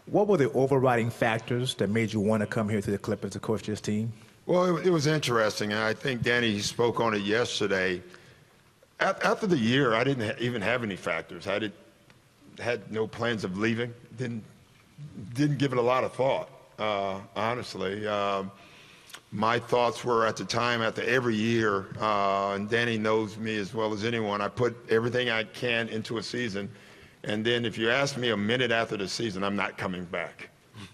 What were the overriding factors that made you want to come here to the Clippers to coach this team? Well, it was interesting, and I think Danny spoke on it yesterday. After the year, I didn't even have any factors. I had no plans of leaving. Didn't give it a lot of thought, honestly. My thoughts were at the time, after every year, and Danny knows me as well as anyone, I put everything I can into a season. And then if you ask me a minute after the season, I'm not coming back.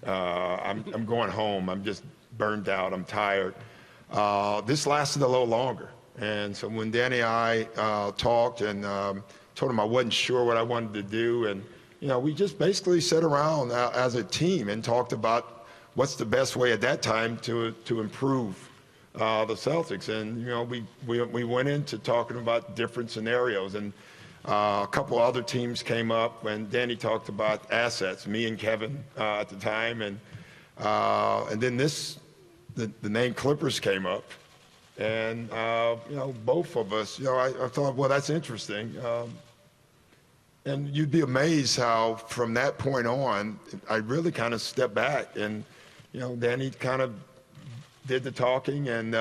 I'm going home. I'm just burned out. I'm tired. This lasted a little longer. And so when Danny and I talked and told him I wasn't sure what I wanted to do, and we just basically sat around as a team and talked about what's the best way at that time to improve the Celtics. And we went into talking about different scenarios, and a couple other teams came up when Danny talked about assets, me and Kevin at the time, and then the name Clippers came up, and both of us, I thought, well, that's interesting, and you'd be amazed how from that point on, I really kind of stepped back, and Danny kind of did the talking and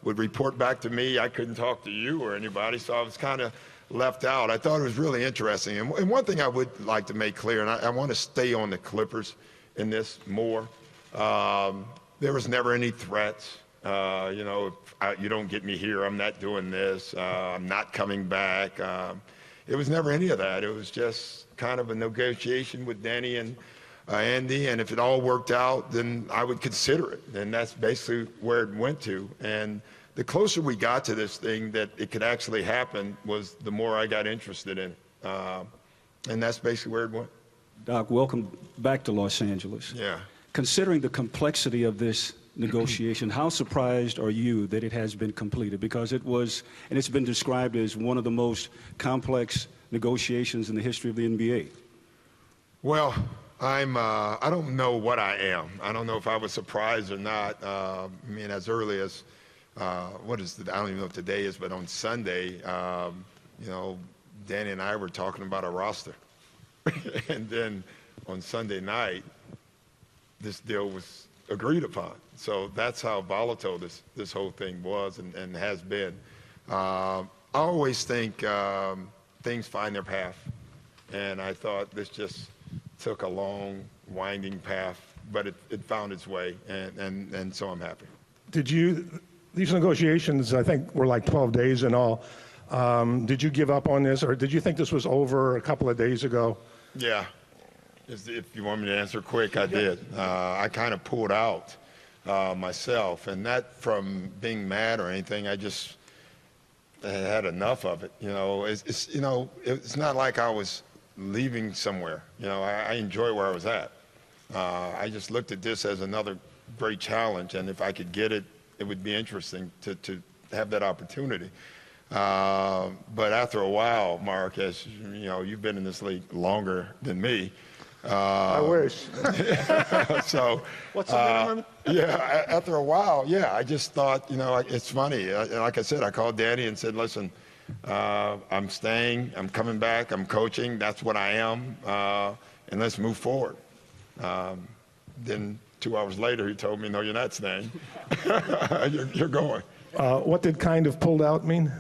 would report back to me. I couldn't talk to you or anybody, so I was kind of left out. I thought it was really interesting. And one thing I would like to make clear, and I want to stay on the Clippers in this more, there was never any threats. If you don't get me here, I'm not doing this. I'm not coming back. It was never any of that. It was just kind of a negotiation with Danny and Andy, and if it all worked out, then I would consider it. And that's basically where it went to. And the closer we got to this thing that it could actually happen was the more I got interested in it. And that's basically where it went. Doc, welcome back to Los Angeles. Yeah. Considering the complexity of this negotiation, how surprised are you that it has been completed? Because it was, and it's been described as one of the most complex negotiations in the history of the NBA. Well, I don't know what I am. I don't know if I was surprised or not. As early as, I don't even know what today is, but on Sunday, Danny and I were talking about a roster. And then on Sunday night, this deal was agreed upon. So that's how volatile this whole thing was and has been. I always think things find their path. And I thought this just took a long, winding path, but it found its way, and so I'm happy. These negotiations, I think, were like 12 days in all. Did you give up on this, or did you think this was over a couple of days ago? Yeah. If you want me to answer quick, I did. I kind of pulled out myself, and not from being mad or anything. I just had enough of it. It's not like I was leaving somewhere. I enjoy where I was at. I just looked at this as another great challenge, and if I could get it, it would be interesting to have that opportunity. But after a while, Mark, as you've been in this league longer than me. I wish. So. What's the minimum? Yeah, after a while, I just thought, it's funny. Like I said, I called Danny and said, listen, I'm staying, I'm coming back, I'm coaching, that's what I am, and let's move forward. Then 2 hours later, he told me, no, you're not staying. you're going. What did kind of pulled out mean?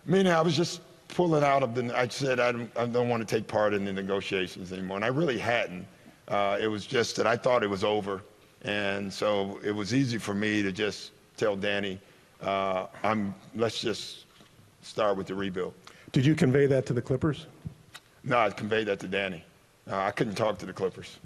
Meaning I was just pulling out of I said I don't want to take part in the negotiations anymore, and I really hadn't. It was just that I thought it was over, and so it was easy for me to just tell Danny, let's just start with the rebuild. Did you convey that to the Clippers? No, I conveyed that to Danny. I couldn't talk to the Clippers.